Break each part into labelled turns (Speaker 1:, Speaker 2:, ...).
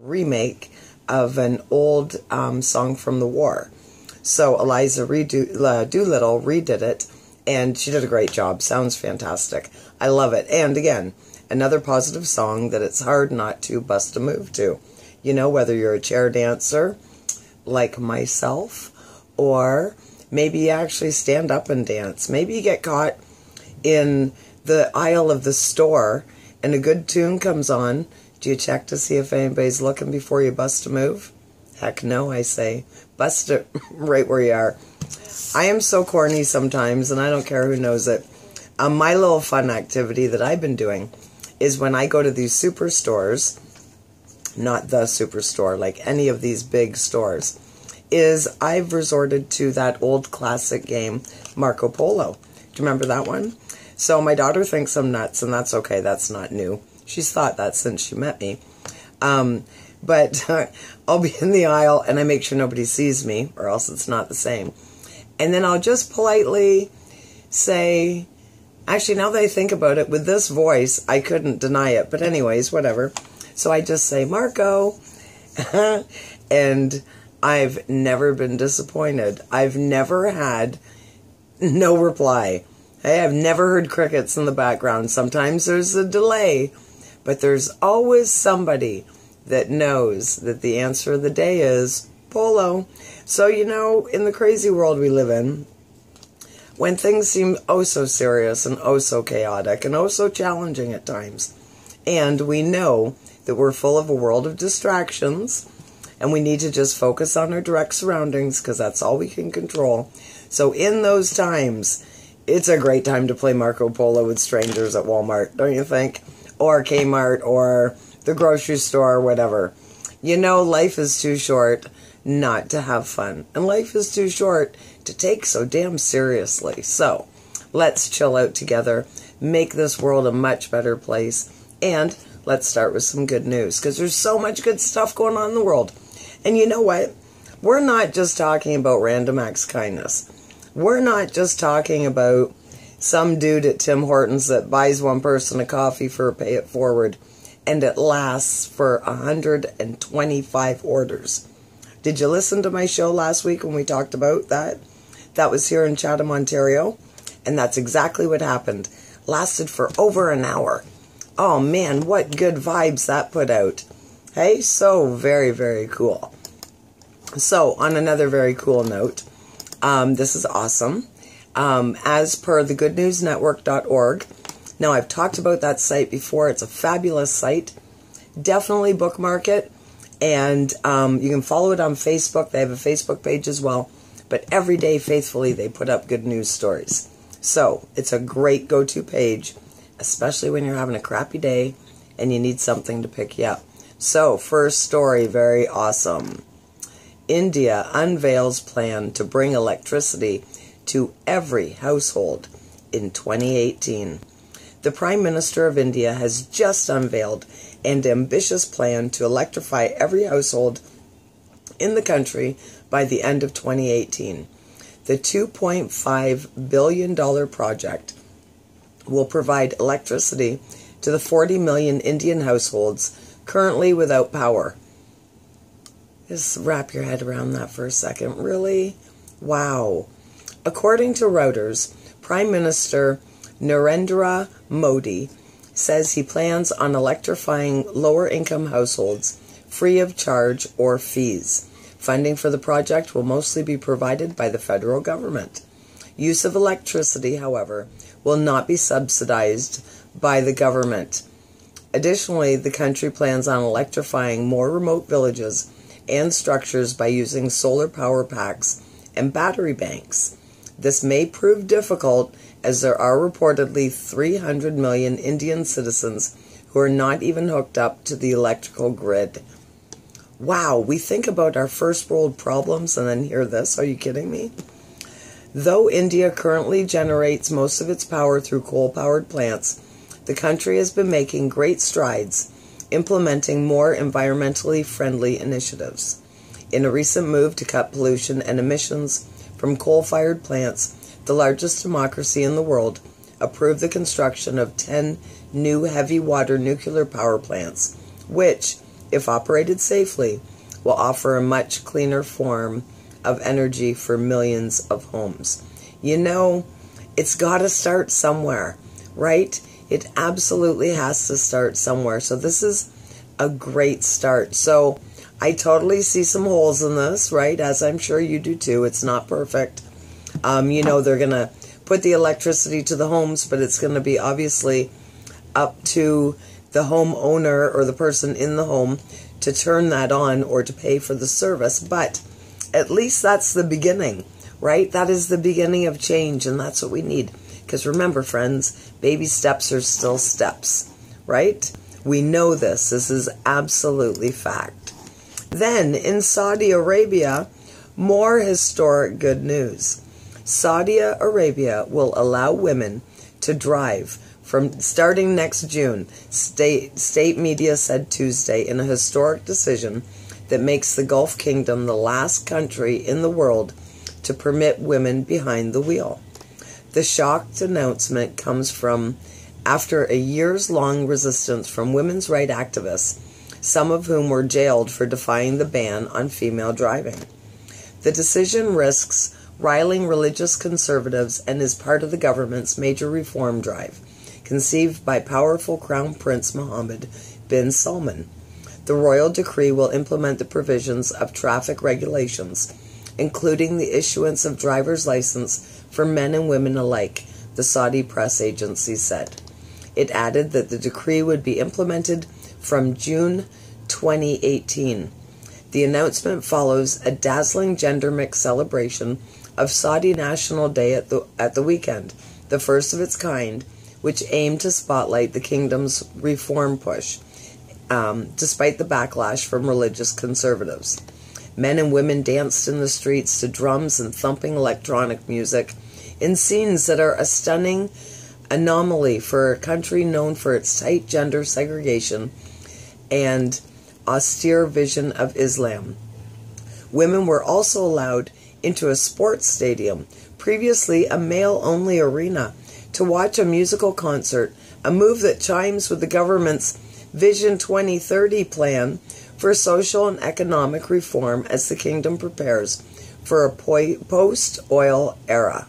Speaker 1: remake of an old song from the war. So Eliza Doolittle redid it, and she did a great job. Sounds fantastic. I love it. And again, another positive song that it's hard not to bust a move to. You know, whether you're a chair dancer like myself, or maybe you actually stand up and dance. Maybe you get caught in the aisle of the store and a good tune comes on. Do you check to see if anybody's looking before you bust a move? Heck no, I say. Bust it right where you are. I am so corny sometimes, and I don't care who knows it. My little fun activity that I've been doing is when I go to these superstores, not the superstore, like any of these big stores, is I've resorted to that old classic game, Marco Polo. Do you remember that one? So my daughter thinks I'm nuts, and that's okay. That's not new. She's thought that since she met me. But I'll be in the aisle, and I make sure nobody sees me, or else it's not the same. And then I'll just politely say, actually, now that I think about it, with this voice, I couldn't deny it. But anyways, whatever. So I just say, Marco. And I've never been disappointed. I've never had no reply. Hey, I've never heard crickets in the background. Sometimes there's a delay, but there's always somebody that knows that the answer of the day is polo. So, you know, in the crazy world we live in, when things seem oh so serious and oh so chaotic and oh so challenging at times, and we know that we're full of a world of distractions, and we need to just focus on our direct surroundings because that's all we can control. So in those times, it's a great time to play Marco Polo with strangers at Walmart, don't you think? Or Kmart, or the grocery store, or whatever. You know, life is too short not to have fun. And life is too short to take so damn seriously. So, let's chill out together, make this world a much better place, and let's start with some good news, because there's so much good stuff going on in the world. And you know what? We're not just talking about random acts of kindness. We're not just talking about some dude at Tim Hortons that buys one person a coffee for a pay it forward, and it lasts for 125 orders. Did you listen to my show last week when we talked about that? That was here in Chatham, Ontario, and that's exactly what happened. Lasted for over an hour. Oh man, what good vibes that put out. Hey, so very, very cool. So, on another very cool note, this is awesome. As per thegoodnewsnetwork.org, now I've talked about that site before. It's a fabulous site. Definitely bookmark it. And you can follow it on Facebook. They have a Facebook page as well. But every day, faithfully, they put up good news stories. So, it's a great go-to page, especially when you're having a crappy day and you need something to pick you up. So, first story, very awesome. India unveils plan to bring electricity to every household in 2018. The Prime Minister of India has just unveiled an ambitious plan to electrify every household in the country by the end of 2018. The $2.5 billion project will provide electricity to the 40 million Indian households currently without power. Just wrap your head around that for a second. Really? Wow. According to Reuters, Prime Minister Narendra Modi says he plans on electrifying lower-income households free of charge or fees. Funding for the project will mostly be provided by the federal government. Use of electricity, however, will not be subsidized by the government. Additionally, the country plans on electrifying more remote villages and structures by using solar power packs and battery banks. This may prove difficult as there are reportedly 300 million Indian citizens who are not even hooked up to the electrical grid. Wow, we think about our first world problems and then hear this. Are you kidding me? Though India currently generates most of its power through coal-powered plants, the country has been making great strides implementing more environmentally friendly initiatives. In a recent move to cut pollution and emissions from coal-fired plants, the largest democracy in the world approved the construction of 10 new heavy water nuclear power plants, which, if operated safely, will offer a much cleaner form of energy for millions of homes. You know, it's got to start somewhere, right? It absolutely has to start somewhere. So this is a great start. So I totally see some holes in this, right? As I'm sure you do too. It's not perfect. You know, they're going to put the electricity to the homes, but it's going to be obviously up to the homeowner or the person in the home to turn that on or to pay for the service. But at least that's the beginning, right? That is the beginning of change, and that's what we need. Because remember, friends, baby steps are still steps, right? We know this. This is absolutely fact. Then, in Saudi Arabia, more historic good news. Saudi Arabia will allow women to drive from starting next June, state media said Tuesday, in a historic decision that makes the Gulf Kingdom the last country in the world to permit women behind the wheel. The shocked announcement comes from after a years-long resistance from women's rights activists, some of whom were jailed for defying the ban on female driving. The decision risks riling religious conservatives and is part of the government's major reform drive, conceived by powerful Crown Prince Mohammed bin Salman. The royal decree will implement the provisions of traffic regulations, including the issuance of driver's license for men and women alike, the Saudi press agency said. It added that the decree would be implemented from June 2018. The announcement follows a dazzling gender mix celebration of Saudi National Day at the weekend, the first of its kind, which aimed to spotlight the kingdom's reform push, despite the backlash from religious conservatives. Men and women danced in the streets to drums and thumping electronic music in scenes that are a stunning anomaly for a country known for its tight gender segregation and austere vision of Islam. Women were also allowed into a sports stadium, previously a male-only arena, to watch a musical concert, a move that chimes with the government's Vision 2030 plan for social and economic reform as the kingdom prepares for a post-oil era.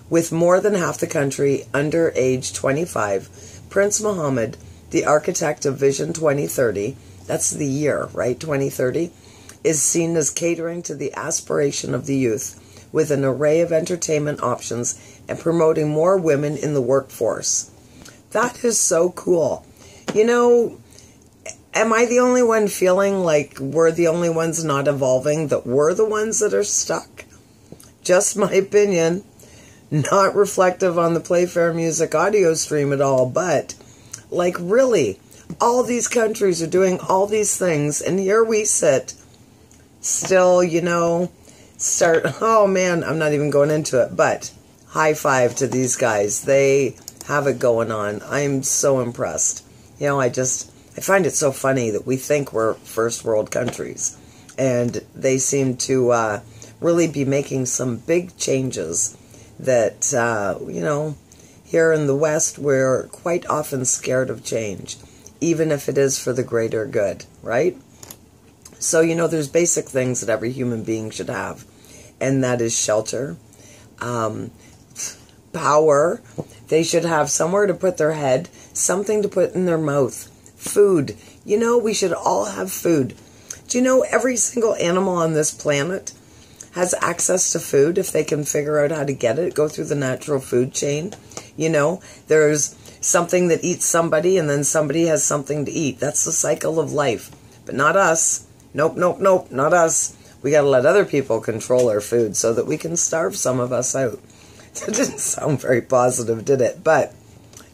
Speaker 1: With more than half the country under age 25, Prince Mohammed, the architect of Vision 2030, that's the year, right, 2030, is seen as catering to the aspiration of the youth with an array of entertainment options and promoting more women in the workforce. That is so cool. You know, am I the only one feeling like we're the only ones not evolving, that we're the ones that are stuck? Just my opinion. Not reflective on the Playfair Music audio stream at all, but, like, really, all these countries are doing all these things, and here we sit, still, you know, oh man, I'm not even going into it, but high five to these guys. They have it going on. I'm so impressed. You know, I find it so funny that we think we're first world countries, and they seem to really be making some big changes that, you know, here in the West, we're quite often scared of change, even if it is for the greater good, right? So, you know, there's basic things that every human being should have, and that is shelter, power. They should have somewhere to put their head, something to put in their mouth, food. You know, we should all have food. Do you know every single animal on this planet has access to food if they can figure out how to get it, go through the natural food chain? You know, there's something that eats somebody, and then somebody has something to eat. That's the cycle of life. But not us. Nope, nope, nope, not us. We got to let other people control our food so that we can starve some of us out. It didn't sound very positive, did it? But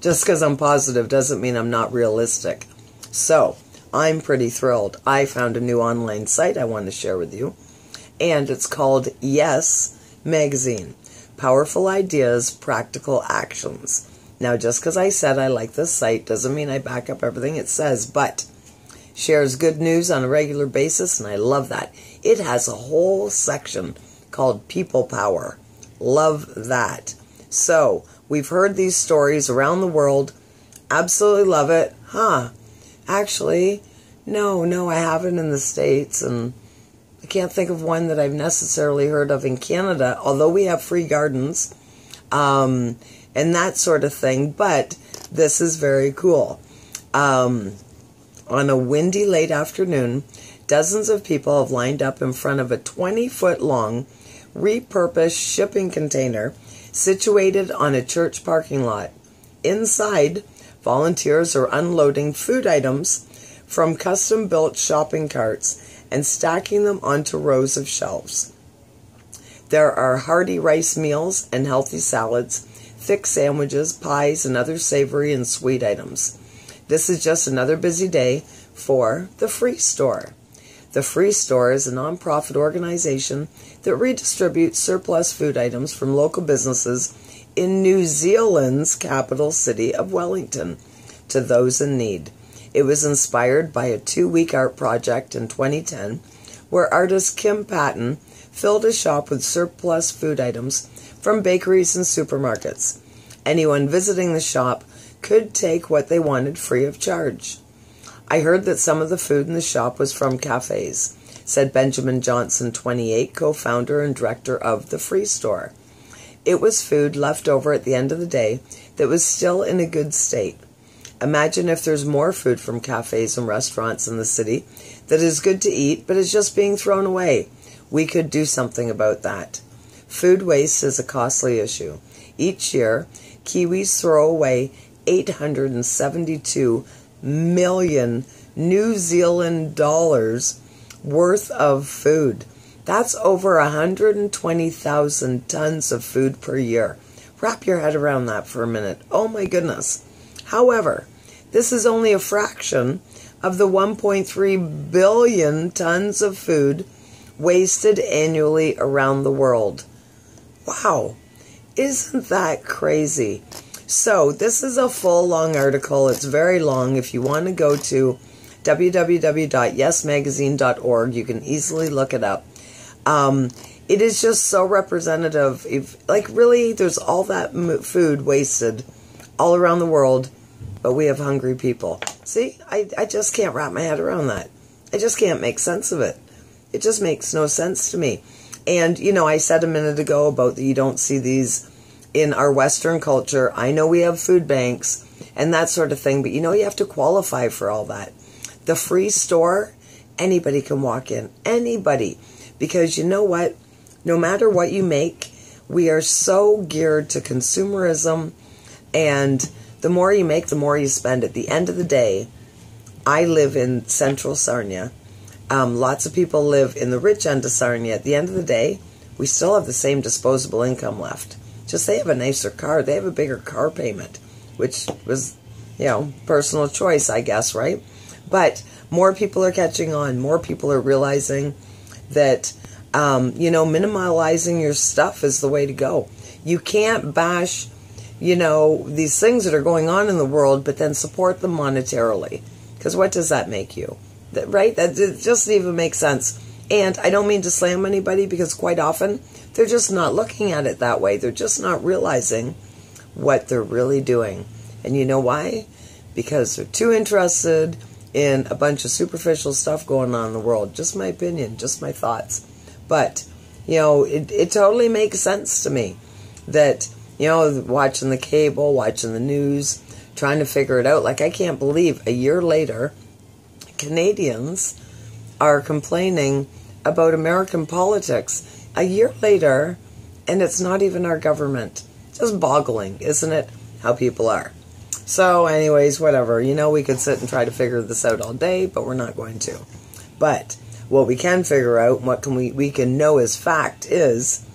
Speaker 1: just because I'm positive doesn't mean I'm not realistic. So, I'm pretty thrilled. I found a new online site I want to share with you, and it's called Yes Magazine. Powerful Ideas, Practical Actions. Now, just because I said I like this site doesn't mean I back up everything it says, but shares good news on a regular basis, and I love that. It has a whole section called People Power. Love that. So, we've heard these stories around the world. Absolutely love it. Actually, No, I haven't in the States, and I can't think of one that I've necessarily heard of in Canada, although we have free gardens, and that sort of thing, but this is very cool. On a windy late afternoon, dozens of people have lined up in front of a 20-foot-long repurposed shipping container situated on a church parking lot. Inside, volunteers are unloading food items from custom-built shopping carts and stacking them onto rows of shelves. There are hearty rice meals and healthy salads, thick sandwiches, pies, and other savory and sweet items. This is just another busy day for the Free Store. The Free Store is a nonprofit organization that redistributes surplus food items from local businesses in New Zealand's capital city of Wellington to those in need. It was inspired by a 2-week art project in 2010 where artist Kim Patton filled a shop with surplus food items from bakeries and supermarkets. Anyone visiting the shop could take what they wanted free of charge. I heard that some of the food in the shop was from cafes, said Benjamin Johnson, 28, co-founder and director of the Free Store. It was food left over at the end of the day that was still in a good state. Imagine if there's more food from cafes and restaurants in the city that is good to eat but is just being thrown away. We could do something about that. Food waste is a costly issue. Each year, Kiwis throw away 872 million New Zealand dollars worth of food. That's over 120,000 tons of food per year. Wrap your head around that for a minute. Oh my goodness. However, this is only a fraction of the 1.3 billion tons of food wasted annually around the world. Wow. Isn't that crazy? So this is a full long article. It's very long. If you want to go to www.yesmagazine.org, you can easily look it up. It is just so representative. Really, there's all that food wasted all around the world, but we have hungry people. See, I just can't wrap my head around that. I just can't make sense of it. It just makes no sense to me. And, I said a minute ago about that you don't see these in our Western culture. I know we have food banks and that sort of thing, but you have to qualify for all that. The Free Store, anybody can walk in. Anybody. Because you know what? No matter what you make, we are so geared to consumerism, and the more you make, the more you spend. At the end of the day, I live in central Sarnia. Lots of people live in the rich end of Sarnia. At the end of the day, we still have the same disposable income left. Just they have a nicer car. They have a bigger car payment, which was, personal choice, I guess, right? But more people are catching on. More people are realizing that, minimalizing your stuff is the way to go. You can't bash, these things that are going on in the world, but then support them monetarily. Because what does that make you? Right? That doesn't even make sense. And I don't mean to slam anybody, because quite often they're just not looking at it that way. They're just not realizing what they're really doing. And you know why? Because they're too interested in a bunch of superficial stuff going on in the world. Just my opinion, just my thoughts. But, it totally makes sense to me that, watching the cable, watching the news, trying to figure it out. Like, I can't believe a year later, Canadians are complaining about American politics. A year later, and it's not even our government. Just boggling, isn't it, how people are? So anyways, whatever. We could sit and try to figure this out all day, but we're not going to. But what we can figure out, what we can know as fact, is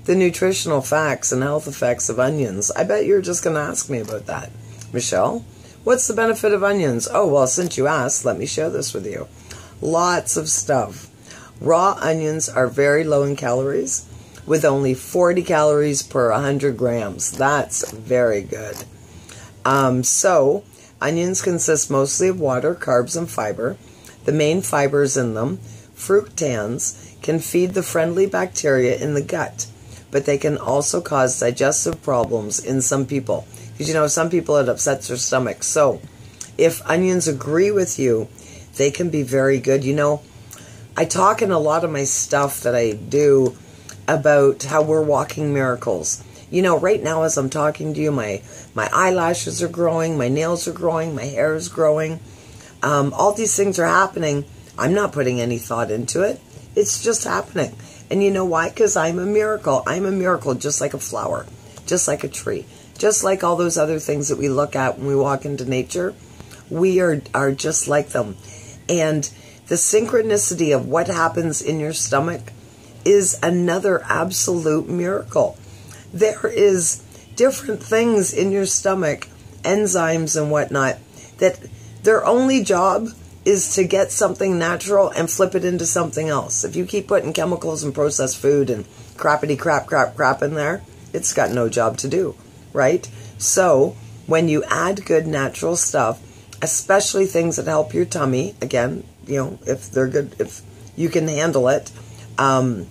Speaker 1: the nutritional facts and health effects of onions. I bet you're just going to ask me about that. Michelle, what's the benefit of onions? Oh, well, since you asked, let me share this with you. Lots of stuff. Raw onions are very low in calories, with only 40 calories per 100 grams. That's very good. So, onions consist mostly of water, carbs, and fiber. The main fibers in them, fructans, can feed the friendly bacteria in the gut, but they can also cause digestive problems in some people. Because, some people, it upsets their stomach. So, if onions agree with you they can be very good. You know, I talk in a lot of my stuff that I do about how we're walking miracles. You know, right now as I'm talking to you, my eyelashes are growing, my nails are growing, my hair is growing. All these things are happening. I'm not putting any thought into it. It's just happening. And you know why? Because I'm a miracle. I'm a miracle, just like a flower, just like a tree, just like all those other things that we look at when we walk into nature. We are just like them. And the synchronicity of what happens in your stomach is another absolute miracle. There is different things in your stomach, enzymes and whatnot, that their only job is to get something natural and flip it into something else. If you keep putting chemicals and processed food and crappity crap in there, it's got no job to do, right? So when you add good natural stuff, especially things that help your tummy, again, you know, if they're good, if you can handle it, then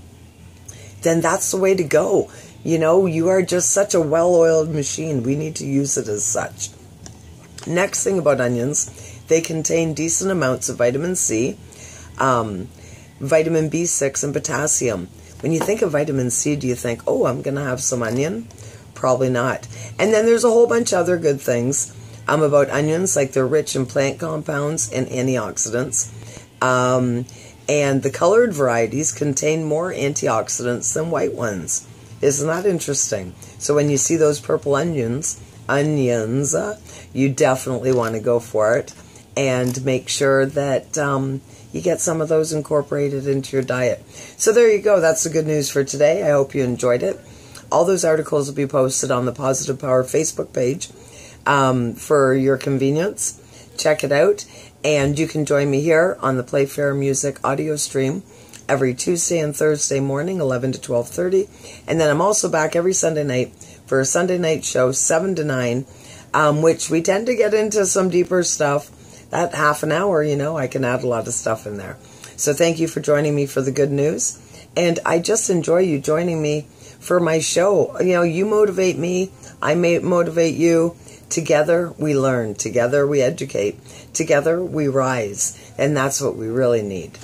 Speaker 1: that's the way to go. You know, you are just such a well-oiled machine. We need to use it as such. Next thing about onions, they contain decent amounts of vitamin C, vitamin B6, and potassium. When you think of vitamin C, do you think, oh, I'm going to have some onion? Probably not. And then there's a whole bunch of other good things about onions, like they're rich in plant compounds and antioxidants. And the colored varieties contain more antioxidants than white ones. Isn't that interesting? So when you see those purple onions, you definitely want to go for it and make sure that you get some of those incorporated into your diet. So there you go. That's the good news for today. I hope you enjoyed it. All those articles will be posted on the Positive Power Facebook page for your convenience. Check it out. And you can join me here on the Playfair Music audio stream every Tuesday and Thursday morning, 11 to 12:30. And then I'm also back every Sunday night for a Sunday night show, 7 to 9, which we tend to get into some deeper stuff. That half an hour, you know, I can add a lot of stuff in there. So thank you for joining me for the good news. And I just enjoy you joining me for my show. You know, you motivate me, I may motivate you. Together we learn, together we educate, together we rise. And that's what we really need.